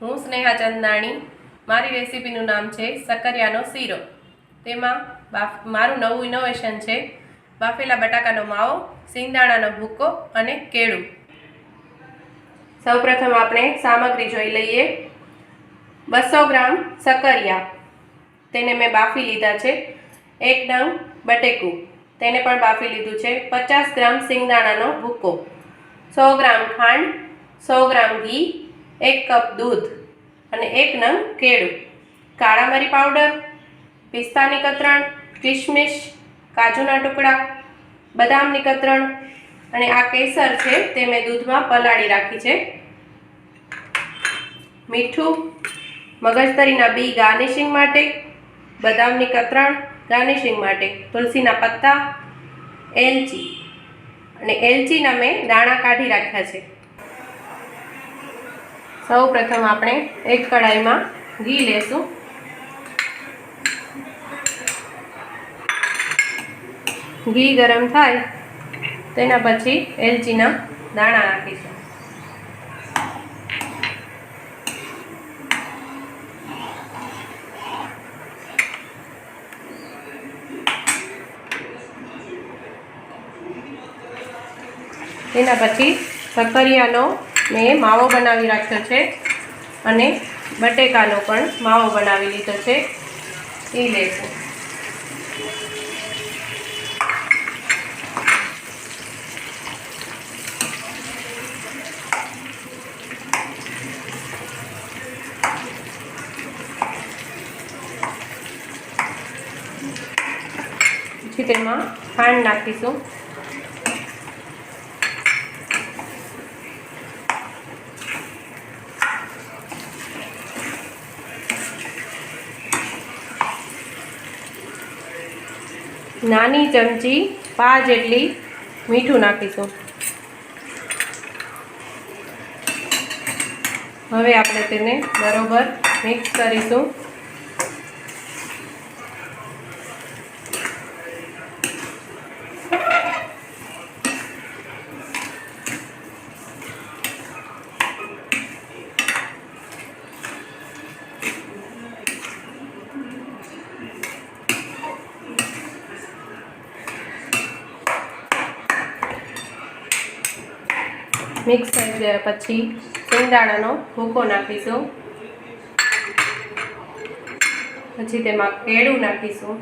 હું સ્નેહા ચંદનાણી। મારી રેસીપીનું નામ છે શક્કરિયાનો શીરો। તેમાં મારું નવું ઇનોવેશન છે બાફેલા બટાકાનો માવો, સિંગદાણાનો ભૂકો અને કેળું। સૌપ્રથમ આપણે સામગ્રી જોઈ લઈએ। 200 ગ્રામ શક્કરિયા, તેને મેં બાફી લીધા છે। 1 નંગ બટેકું, તેને પણ બાફી લીધું છે। 50 ગ્રામ સિંગદાણાનો ભૂકો, 100 ગ્રામ ખાંડ, 100 ગ્રામ ઘી, 1 કપ દૂધ અને 1 નંગ કેળું, કાળા મરી પાવડર, પિસ્તાની કતરણ, કિશમિશ, કાજુના ટુકડા, બદામની કતરણ અને આ કેસર છે તે મેં દૂધમાં પલાળી રાખી છે। મીઠું, મગજતરીના બી ગાર્નિશિંગ માટે, બદામની કતરણ ગાર્નિશિંગ માટે, તુલસીના પત્તા, એલચી અને એલચીના મેં દાણા કાઢી રાખ્યા છે। સૌ પ્રથમ આપણે એક કડાઈમાં ઘી લેશું। ઘી ગરમ થાય તેના પછી એલચીના દાણા નાખીશું। તેના પછી શક્કરિયાનો મેં માવો બનાવી રાખ્યો છે અને બટેકાનો પણ માવો બનાવી લીધો છે, એ લઈશું। પછી તેમાં ખાંડ નાખીશું। નાની ચમચી 5 જેટલી મીઠું નાખીશું। હવે આપણે તેને બરોબર મિક્સ કરીશું। મિક્સ થઈ ગયા પછી સિંગદાણાનો ભૂકો નાખીશું। પછી તેમાં કેળું નાખીશું।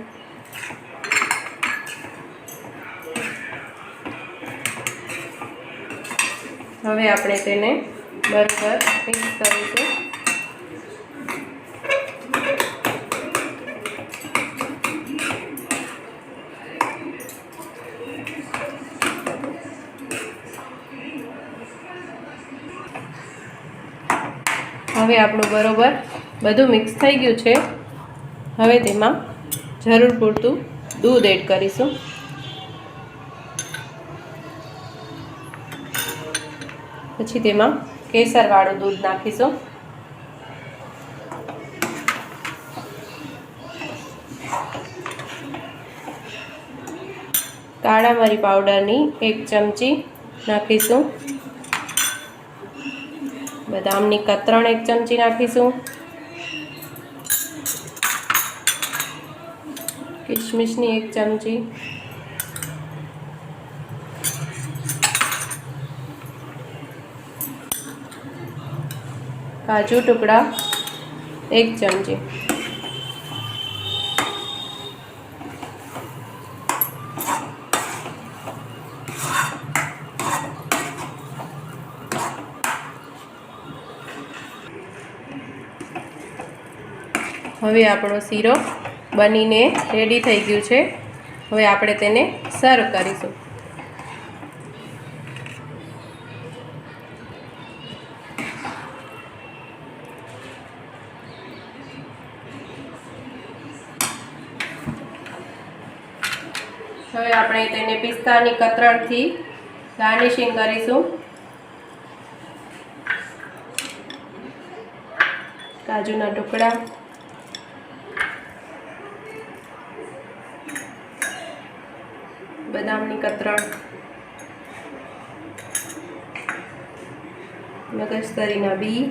હવે આપણે તેને બરાબર મિક્સ કરીશું। હવે આપણું બરોબર બધું મિક્સ થઈ ગયું છે। હવે તેમાં જરૂર પૂરતું દૂધ એડ કરીશું। પછી તેમાં કેસરવાળું દૂધ નાખીશું। કાળા મરી પાવડરની 1 ચમચી નાખીશું। બદામની કતરણ 1 ચમચી નાખીશું। કિશમિશની 1 ચમચી, કાજુ ટુકડા 1 ચમચી, હવે આપણો શીરો બનીને રેડી થઈ ગયું છે। હવે આપણે તેને સર્વ કરીશું। હવે આપણે તેને પિસ્તાની કતરણથી ગાર્નિશિંગ કરીશું। કાજુના ટુકડા, બદામની કતરણ, મગજતરીના બી,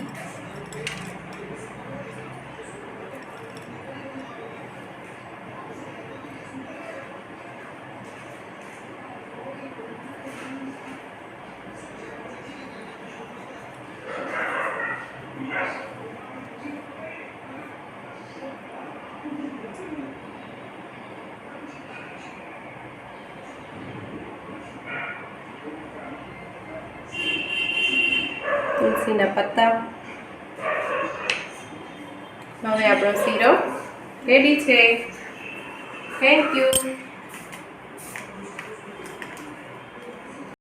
તુલસીના પત્તા. હવે આપણો શીરો રેડી છે. Thank you.